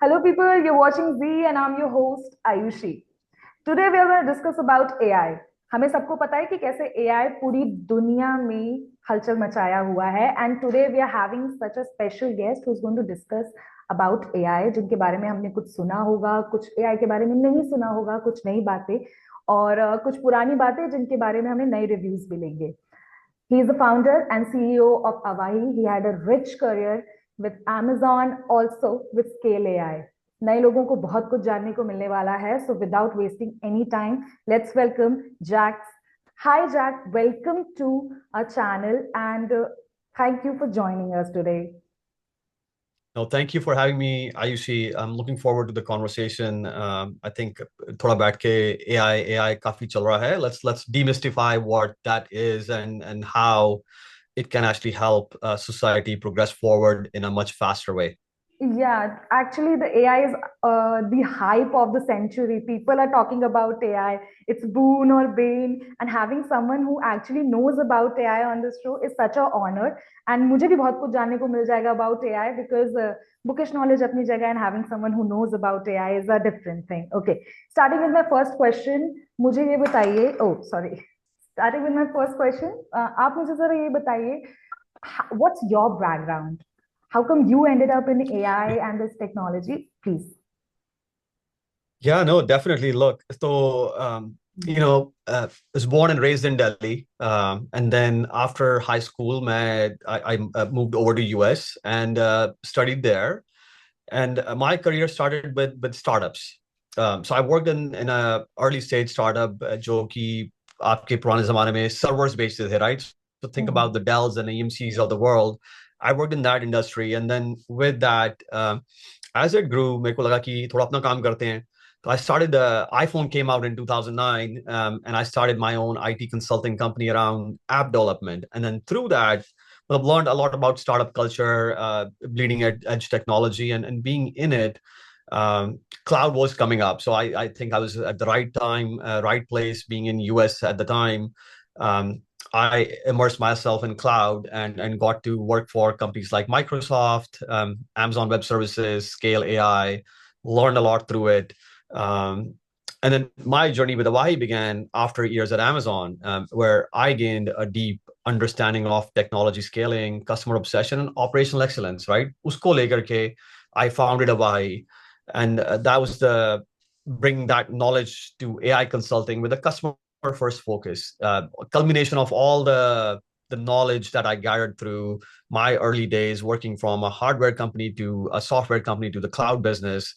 Hello, people. You're watching Z, and I'm your host Ayushi. Today we are going to discuss about AI. हमें सबको पता है कि कैसे AI पूरी दुनिया में हलचल मचाया हुआ है and today we are having such a special guest who's going to discuss about AI जिनके बारे में हमने कुछ सुना होगा, कुछ AI के बारे में नहीं सुना होगा, कुछ नई बातें और कुछ पुरानी बातें जिनके बारे में हमें नए रिव्यूज मिलेंगे. He is the founder and CEO of Avahi. He had a rich career with Amazon, also with Scale AI. नए लोगों को बहुत कुछ जानने को मिलने वाला है. So without wasting any time, let's welcome Jack. Hi, Jack. Welcome to our channel and thank you for joining us today. No, thank you for having me, Ayushi. I'm looking forward to the conversation. I think थोड़ा बैठ के AI काफी चल रहा है. Let's demystify what that is and how it can actually help society progress forward in a much faster way. Yeah, actually, the AI is the hype of the century. People are talking about AI. It's boon or bane, and having someone who actually knows about AI on this show is such an honor. And मुझे भी बहुत कुछ जानने को मिल जाएगा about AI because bookish knowledge अपनी जगह and having someone who knows about AI is a different thing. Okay, starting with my first question, मुझे ये बताइए. Oh, sorry. Starting with my first question, आप मुझे जरा ये बताइए, what's your background? How come you ended up in AI and this technology? Please. Yeah, no, definitely. Look, so I was born and raised in Delhi, and then after high school, I moved over to US and studied there. And my career started with startups. So I worked in a early stage startup, जो कि आपके पुराने ज़माने में servers बेचते थे, right? So think about the Dells and EMCs of the world. I worked in that industry, and then with that, as it grew, मेरे को लगा कि थोड़ा अपना काम करते हैं. So I started iPhone came out in 2009, and I started my own IT consulting company around app development. And then through that, I've learned a lot about startup culture, bleeding edge technology, and being in it. Cloud was coming up, so I think I was at the right time, right place. Being in US at the time, I immersed myself in cloud and got to work for companies like Microsoft, Amazon Web Services, Scale AI. Learned a lot through it. Um, and then my journey with Avahi began after years at Amazon, where I gained a deep understanding of technology scaling, customer obsession, and operational excellence, right? Usko lekar ke, I founded Avahi. And that was the bring that knowledge to AI consulting with a customer first focus, culmination of all the knowledge that I gathered through my early days working from a hardware company to a software company to the cloud business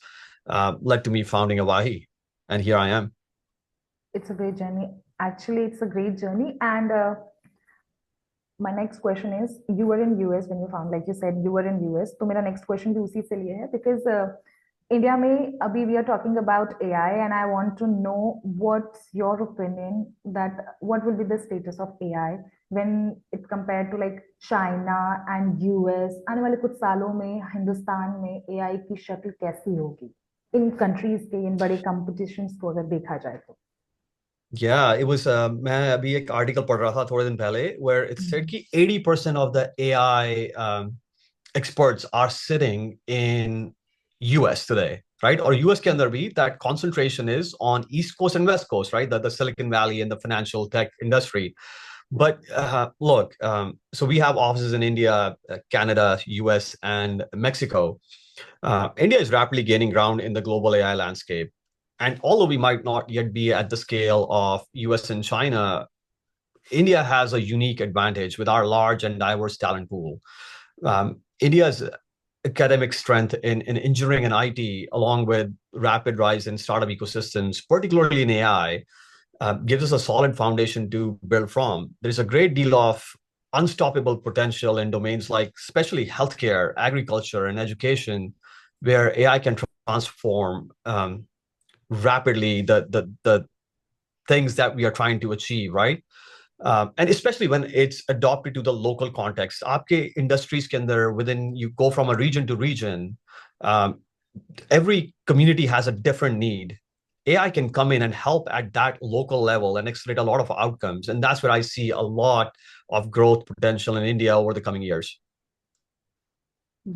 led to me founding Avahi. And here I am. It's a great journey. Actually, it's a great journey. And my next question is, you were in US when you found, like you said, you were in US. So my next question भी उसी से लिए है because India में अभी we are talking about AI and I want to know what's your opinion that what will be the status of AI when it compared to like China and US आने वाले कुछ सालों में हिंदुस्तान में AI की शक्ल कैसी होगी इन countries के इन बड़े competitions को अगर देखा जाए तो. Yeah, it was मैं अभी एक article पढ़ रहा था थोड़े दिन पहले where it said कि 80% of the AI experts are sitting in US today, right? Or US के अंदर भी that concentration is on East Coast and West Coast, right? The Silicon Valley and the financial tech industry. But look, so we have offices in India, Canada, US, and Mexico. India is rapidly gaining ground in the global AI landscape. And although we might not yet be at the scale of US and China, India has a unique advantage with our large and diverse talent pool. India's academic strength in engineering and IT, along with rapid rise in startup ecosystems, particularly in AI, gives us a solid foundation to build from. There's a great deal of unstoppable potential in domains like especially healthcare, agriculture, and education, where AI can transform rapidly the things that we are trying to achieve, right? And especially when it's adopted to the local context. आपके industries के अंदर, within you go from a region to region, every community has a different need. AI can come in and help at that local level and accelerate a lot of outcomes. And that's where I see a lot of growth potential in India over the coming years.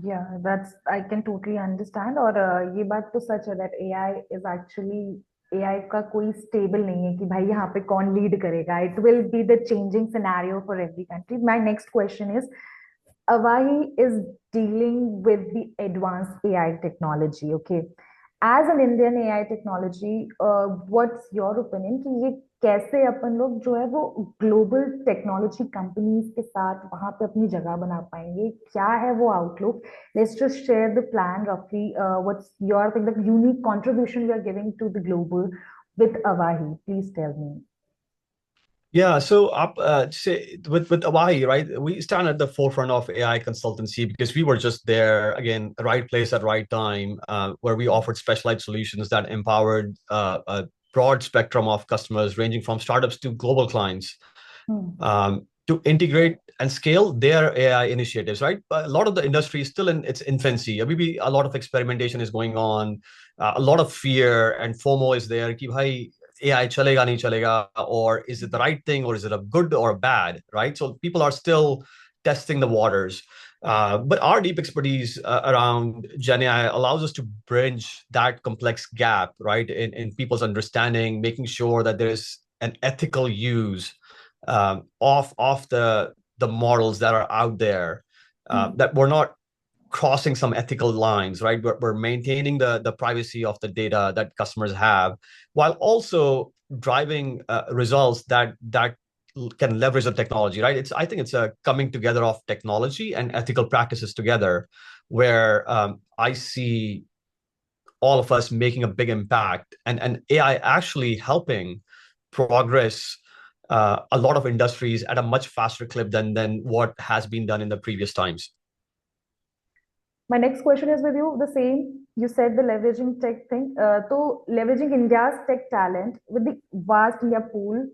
Yeah, that's I can totally understand. और ये बात तो सच है that AI is actually AI का कोई stable नहीं है कि भाई यहाँ पे कौन lead करेगा. It will be the changing scenario for every country. My next question is, Avahi is dealing with the advanced AI technology. Okay, as an Indian AI technology, what's your opinion कि ये कैसे अपन लोग जो है वो global technology companies के साथ वहां पे अपनी जगह बना पाएंगे? क्या है वो outlook? Let's just share the plan roughly. What's your thing, the unique contribution we are giving to the global with Avahi? Please tell me. Yeah, so say with Avahi, right? We stand at the forefront of AI consultancy because we were just there again, right place at right time, where we offered specialized solutions that empowered a broad spectrum of customers, ranging from startups to global clients, Hmm. to integrate and scale their AI initiatives. Right, but a lot of the industry is still in its infancy. Maybe a lot of experimentation is going on, a lot of fear and FOMO is there. Ki bhai, AI chalega nahi chalega, or is it the right thing, or is it a good or a bad, right? So people are still testing the waters. But our deep expertise around Gen AI allows us to bridge that complex gap, right, in people's understanding, making sure that there is an ethical use of the models that are out there, Hmm. that we're not crossing some ethical lines, right? We're maintaining the privacy of the data that customers have, while also driving results that can leverage the technology, right? I think it's a coming together of technology and ethical practices together, where I see all of us making a big impact, and AI actually helping progress a lot of industries at a much faster clip than what has been done in the previous times. My next question is with you the same. You said the leveraging tech thing. So leveraging India's tech talent with the vast India pool,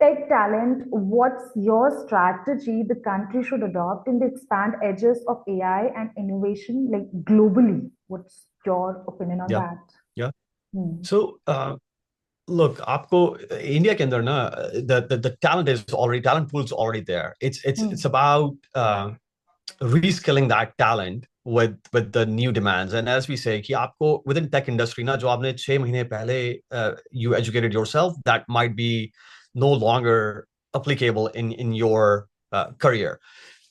tech talent, what's your strategy the country should adopt in the expand edges of AI and innovation like globally? What's your opinion on Yeah, that? yeah. Hmm. So look, आपको India के अंदर ना, the talent pool is already there. It's Hmm. about reskilling that talent with the new demands. And as we say कि आपको within tech industry ना, जो आपने 6 महीने पहले you educated yourself, that might be no longer applicable in your career.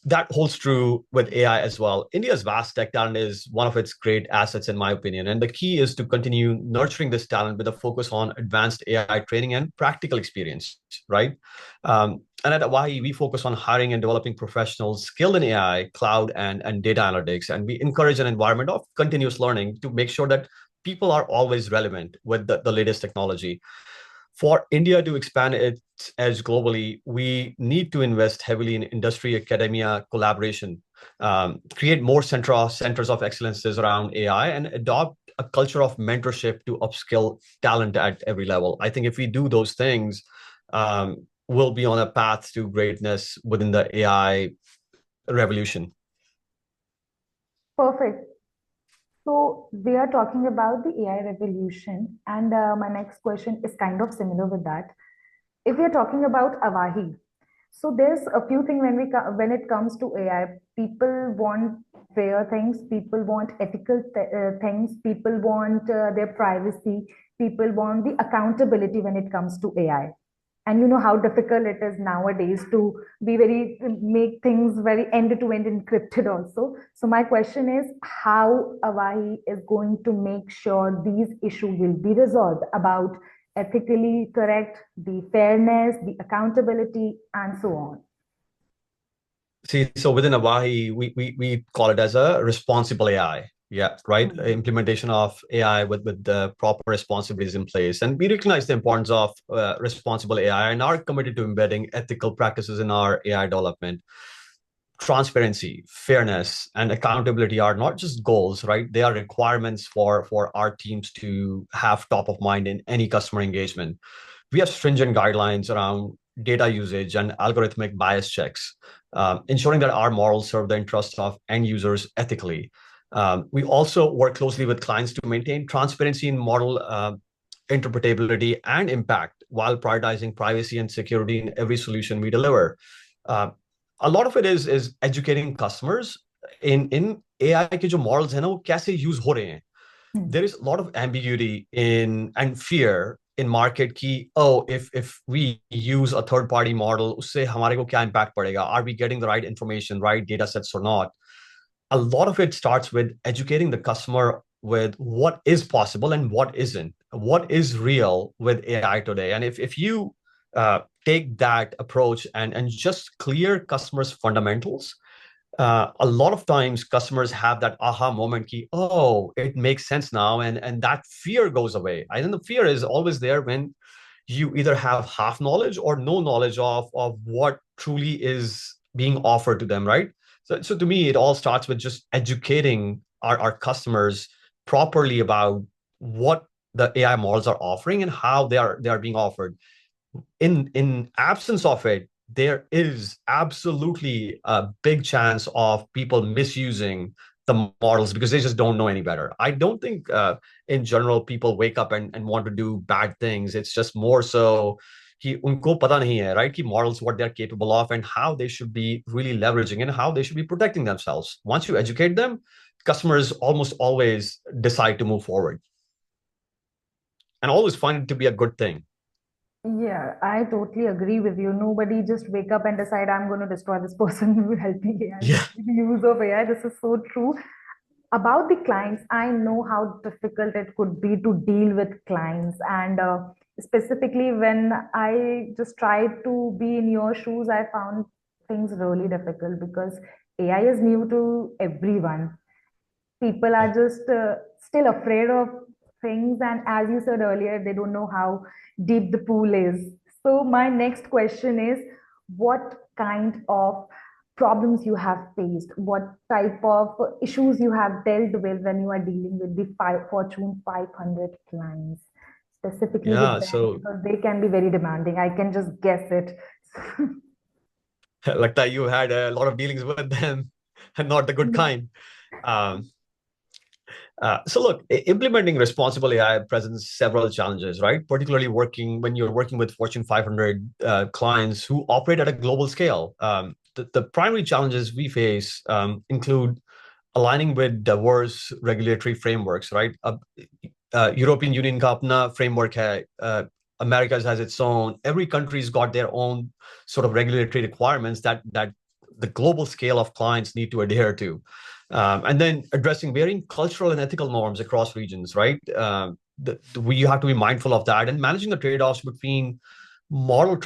That holds true with AI as well. India's vast tech talent is one of its great assets, in my opinion. And the key is to continue nurturing this talent with a focus on advanced AI training and practical experience, right? And at Avahi, we focus on hiring and developing professionals skilled in AI, cloud, and data analytics. And we encourage an environment of continuous learning to make sure that people are always relevant with the latest technology. For India to expand its edge globally, we need to invest heavily in industry academia collaboration, create more centers of excellences around AI, and adopt a culture of mentorship to upskill talent at every level. I think if we do those things, we'll be on a path to greatness within the AI revolution. Perfect. So we are talking about the AI revolution, and my next question is kind of similar with that. If we are talking about Avahi, so there's a few things when it comes to AI. People want fair things, people want ethical things, people want their privacy, people want the accountability when it comes to AI. And you know how difficult it is nowadays to be very make things very end to end encrypted also. So my question is how Avahi is going to make sure these issues will be resolved about ethically correct, the fairness, the accountability, and so on. See, so within Avahi, we call it as a responsible AI. Yeah, right. Hmm. Implementation of AI with the proper responsibilities in place, and we recognize the importance of responsible AI, and are committed to embedding ethical practices in our AI development. Transparency, fairness, and accountability are not just goals, right? They are requirements for our teams to have top of mind in any customer engagement. We have stringent guidelines around data usage and algorithmic bias checks, ensuring that our models serve the interests of end users ethically. We also work closely with clients to maintain transparency in model interpretability and impact, while prioritizing privacy and security in every solution we deliver. Uh, a lot of it is educating customers in AI के जो models हैं ना वो कैसे use हो रहे हैं. Hmm. There is a lot of ambiguity in and fear in market की, oh, if we use a third party model उससे हमारे को क्या impact पड़ेगा, are we getting the right information, right data sets or not. A lot of it starts with educating the customer with what is possible and what isn't, what is real with AI today. And if you take that approach and just clear customers fundamentals, a lot of times customers have that aha moment key, oh, it makes sense now, and that fear goes away. I think the fear is always there when you either have half knowledge or no knowledge of what truly is being offered to them, right? So to me, it all starts with just educating our customers properly about what the AI models are offering and how they are being offered. In absence of it, there is absolutely a big chance of people misusing the models because they just don't know any better. I don't think in general people wake up and want to do bad things. It's just more so कि उनको पता नहीं है, right? कि models, what they're capable of and how they should be really leveraging and how they should be protecting themselves. Once you educate them, customers almost always decide to move forward and always find it to be a good thing. Yeah, I totally agree with you. Nobody just wake up and decide I'm going to destroy this person who helping AI. Yeah. The use of AI, this is so true. About the clients, I know how difficult it could be to deal with clients, and specifically when I just tried to be in your shoes, I found things really difficult because AI is new to everyone. People are Yeah. just still afraid of things, and as you said earlier, they don't know how deep the pool is. So my next question is, what kind of problems you have faced, what type of issues you have dealt with when you are dealing with the Fortune 500 clients, specifically with Yeah. them, So because they can be very demanding. I can just guess it. लगता है you had a lot of dealings with them and not the good kind. Um, so look, implementing responsible AI presents several challenges, right? Particularly working when you're working with Fortune 500 clients who operate at a global scale. The primary challenges we face include aligning with diverse regulatory frameworks, right? European Union का अपना framework है. America has its own. Every country's got their own sort of regulatory requirements that the global scale of clients need to adhere to. And then addressing varying cultural and ethical norms across regions, right? We have to be mindful of that and managing the trade-offs between model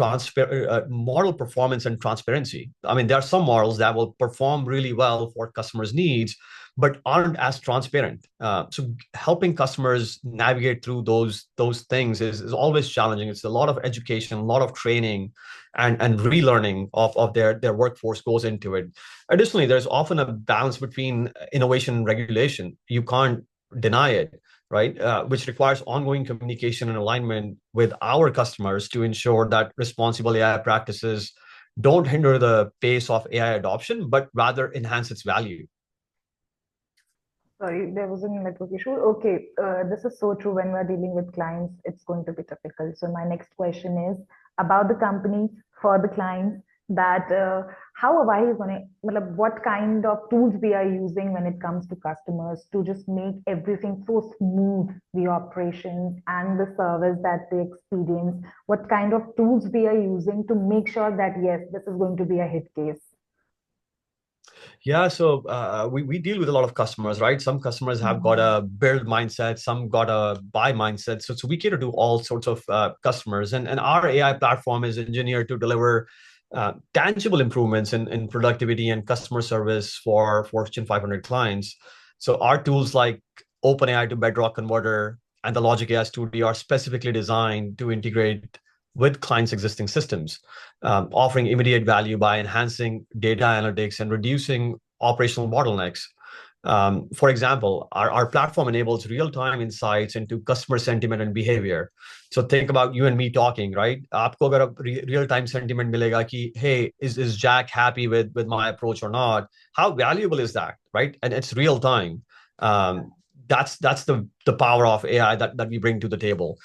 performance and transparency. I mean, there are some models that will perform really well for customers' needs, but aren't as transparent. So helping customers navigate through those things is always challenging. It's a lot of education, a lot of training, and relearning of their workforce goes into it. Additionally, there's often a balance between innovation and regulation. You can't deny it, right? Which requires ongoing communication and alignment with our customers to ensure that responsible AI practices don't hinder the pace of AI adoption, but rather enhance its value. Sorry, there was a network issue. Okay, this is so true. When we're dealing with clients, it's going to be difficult. So my next question is about the company for the clients, that how Avahi is going to, what kind of tools we are using when it comes to customers to just make everything so smooth, the operations and the service that they experience. What kind of tools we are using to make sure that yes, this is going to be a hit case. Yeah, so we deal with a lot of customers, right? Some customers have got Mhm. a build mindset, some got a buy mindset. So we cater to all sorts of customers. And our AI platform is engineered to deliver tangible improvements in productivity and customer service for Fortune 500 clients. So our tools like OpenAI to Bedrock Converter and the Logic AI Studio are specifically designed to integrate with clients' existing systems, offering immediate value by enhancing data analytics and reducing operational bottlenecks. For example, our platform enables real-time insights into customer sentiment and behavior. So think about you and me talking, right? आपको अगर अब real-time sentiment मिलेगा कि, hey, is Jack happy with my approach or not? How valuable is that, right? And it's real time. That's the power of AI that we bring to the table.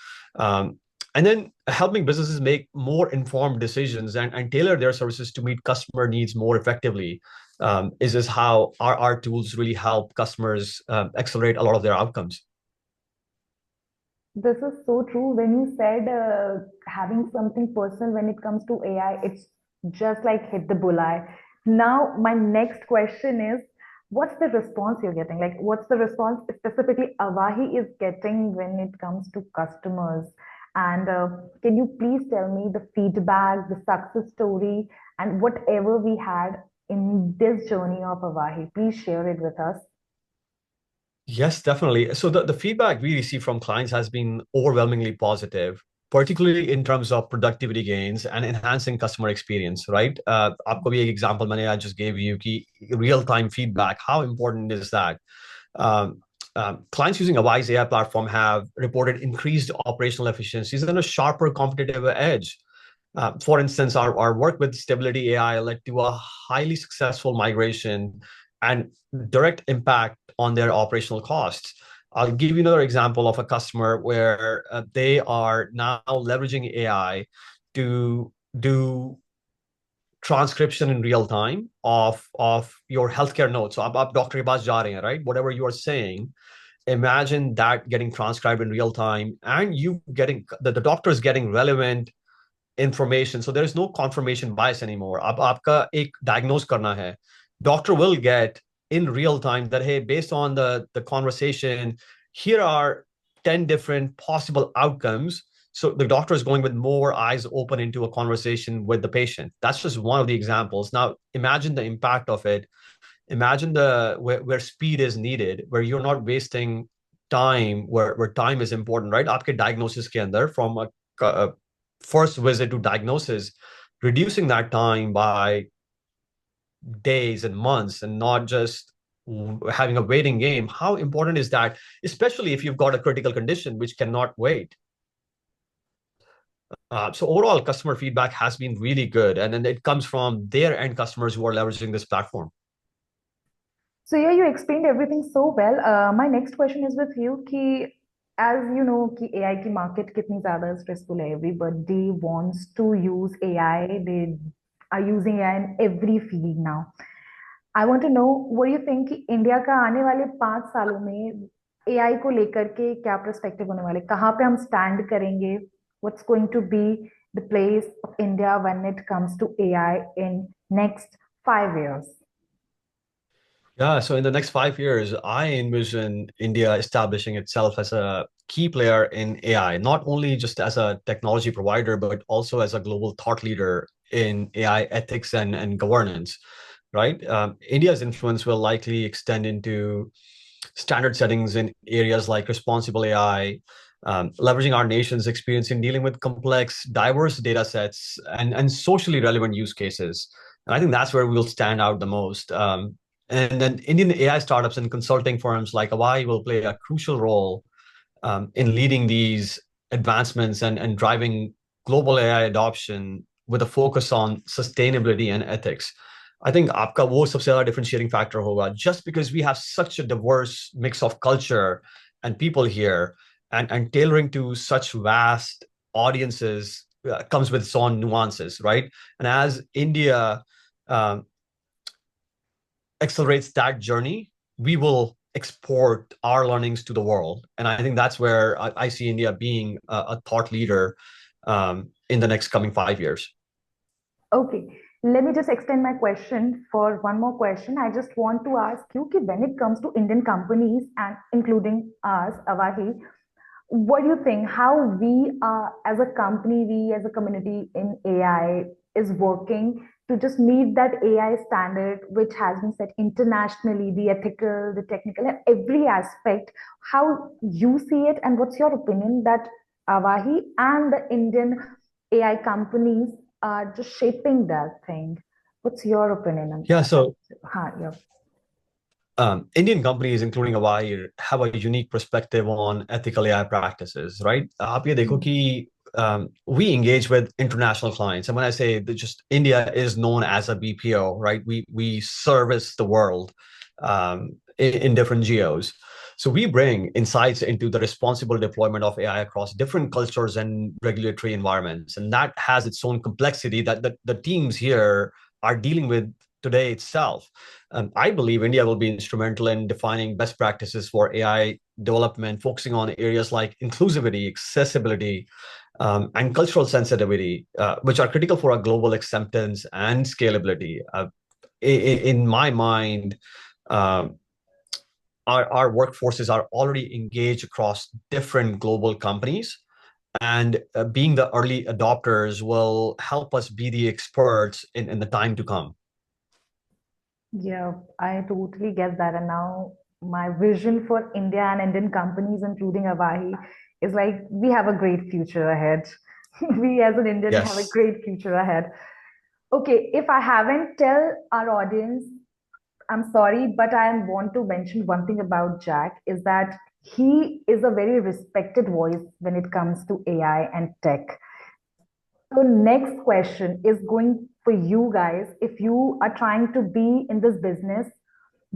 And then helping businesses make more informed decisions and tailor their services to meet customer needs more effectively. is this how our tools really help customers accelerate a lot of their outcomes. This is so true. When you said having something personal when it comes to AI, it's just like hit the bullseye. Now, my next question is, what's the response you're getting? Like, what's the response specifically Avahi is getting when it comes to customers? And can you please tell me the feedback, the success story, and whatever we had in this journey of Avahi? Please share it with us. Yes, definitely. So the feedback we receive from clients has been overwhelmingly positive, particularly in terms of productivity gains and enhancing customer experience, right? आपको भी एक example मैंने I just gave you कि real-time feedback, how important is that? Um, Clients using Avai's AI platform have reported increased operational efficiencies and a sharper competitive edge. For instance, our work with Stability AI led to a highly successful migration and direct impact on their operational costs. I'll give you another example of a customer where they are now leveraging AI to do transcription in real time of your healthcare notes. So आप doctor के पास जा रहे हैं, right? Whatever you are saying, imagine that getting transcribed in real time and you getting the doctor is getting relevant information. So there is no confirmation bias anymore. अब आपका एक diagnose करना है. Doctor will get in real time that, hey, based on the conversation, here are 10 different possible outcomes. So the doctor is going with more eyes open into a conversation with the patient. That's just one of the examples. Now imagine the impact of it. Imagine where speed is needed, where you're not wasting time, where time is important, right? आपके diagnosis के अंदर from a first visit to diagnosis, reducing that time by days and months and not just having a waiting game. How important is that, especially if you've got a critical condition which cannot wait? So overall, customer feedback has been really good, and then it comes from their end customers who are leveraging this platform. So yeah, you explained everything so well. My next question is with you कि as you know कि AI की market कितनी ज़्यादा stressful है. Everybody wants to use AI. They are using AI in every field now. I want to know what you think कि India का आने वाले 5 सालों में AI को लेकर के क्या perspective होने वाले, कहाँ पे हम stand करेंगे? What's going to be the place of India when it comes to AI in next 5 years? Yeah, so in the next 5 years, I envision India establishing itself as a key player in AI, not only just as a technology provider, but also as a global thought leader in AI ethics and governance, right? India's influence will likely extend into standard settings in areas like responsible AI, leveraging our nation's experience in dealing with complex, diverse data sets and socially relevant use cases. And I think that's where we'll stand out the most. And then Indian AI startups and consulting firms like Aavai will play a crucial role in leading these advancements and driving global AI adoption with a focus on sustainability and ethics. I think आपका वो सबसे ज़्यादा differentiating factor होगा, just because we have such a diverse mix of culture and people here, and tailoring to such vast audiences comes with its own nuances, right? And as India um, accelerates that journey, we will export our learnings to the world. And I think that's where I see India being a thought leader in the next coming 5 years. Okay, let me just extend my question for one more question. I just want to ask you कि when it comes to Indian companies and including us, Avahi, what do you think? How we are as a company, we as a community in AI is working to just meet that AI standard which has been set internationally, the ethical, the technical, and every aspect. How you see it, and what's your opinion that Avahi and the Indian AI companies are just shaping that thing? What's your opinion on Yeah, that? so Yeah. Indian companies, including Hawaii, have a unique perspective on ethical AI practices, right? आप ये देखो कि we engage with international clients, and when I say that, just India is known as a BPO, right? We service the world in different geos. So we bring insights into the responsible deployment of AI across different cultures and regulatory environments, and that has its own complexity that the teams here are dealing with today itself. I believe India will be instrumental in defining best practices for AI development, focusing on areas like inclusivity, accessibility, and cultural sensitivity, which are critical for our global acceptance and scalability. In my mind, um, our workforces are already engaged across different global companies. And being the early adopters will help us be the experts in the time to come. Yeah, I totally get that. And now my vision for India and Indian companies, including Avahi, is like we have a great future ahead. We as an Indian have a Yes. great future ahead. Okay, if I haven't tell our audience, I'm sorry, but I want to mention one thing about Jack is that he is a very respected voice when it comes to AI and tech. So next question is going for you guys. If you are trying to be in this business,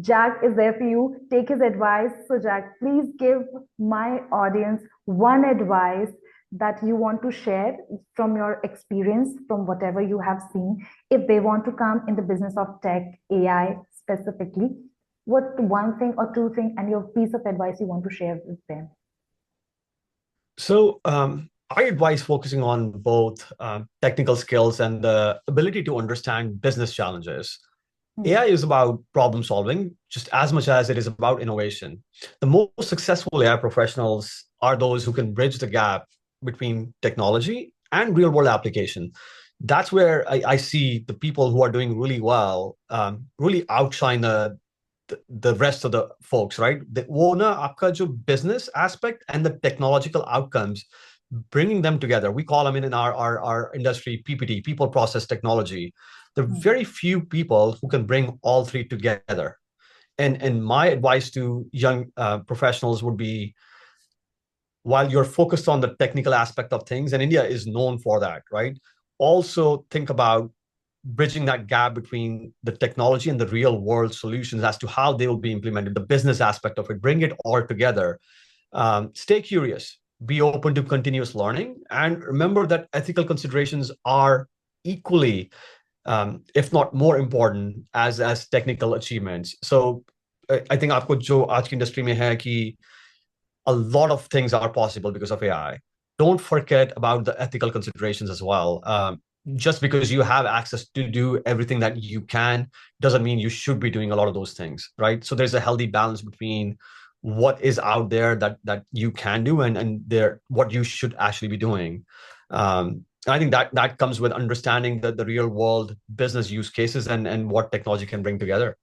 Jack is there for you. Take his advice. So Jack, please give my audience one advice that you want to share from your experience, from whatever you have seen. If they want to come in the business of tech, AI specifically, what one thing or two things and your piece of advice you want to share with them? So I advise focusing on both technical skills and the ability to understand business challenges. AI Hmm. is about problem solving just as much as it is about innovation. The most successful AI professionals are those who can bridge the gap between technology and real world application. That's where I see the people who are doing really well really outshine the rest of the folks, right? वो ना आपका जो business aspect and the technological outcomes, bringing them together. We call them in our industry PPT, people process technology. There are Hmm. very few people who can bring all three together. And my advice to young professionals would be, while you're focused on the technical aspect of things, and India is known for that, right? Also think about bridging that gap between the technology and the real world solutions as to how they will be implemented, the business aspect of it, bring it all together. Stay curious, be open to continuous learning, and remember that ethical considerations are equally, if not more important as technical achievements. So I think आपको जो आज की industry में है कि a lot of things are possible because of AI. Don't forget about the ethical considerations as well. Just because you have access to do everything that you can doesn't mean you should be doing a lot of those things, right? So there's a healthy balance between what is out there that you can do and there what you should actually be doing. I think that comes with understanding the real world business use cases and what technology can bring together.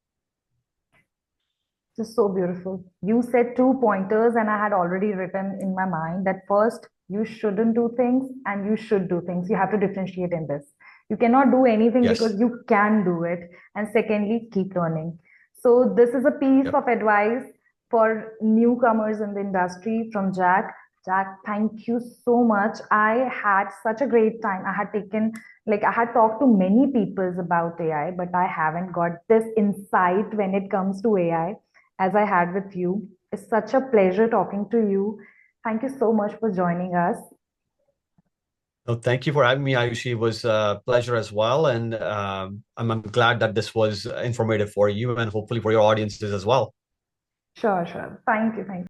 Just so beautiful. You said two pointers, and I had already written in my mind that first, you shouldn't do things and you should do things. You have to differentiate in this. You cannot do anything because Yes. you can do it. And secondly, keep learning. So, this is a piece Yep. of advice for newcomers in the industry from Jack. Jack, thank you so much. I had such a great time. I had talked to many people about AI, but I haven't got this insight when it comes to AI as I had with you. It's such a pleasure talking to you. Thank you so much for joining us. No, thank you for having me, Ayushi. It was a pleasure as well. And I'm glad that this was informative for you and hopefully for your audiences as well. Sure, sure. Thank you. Thank you.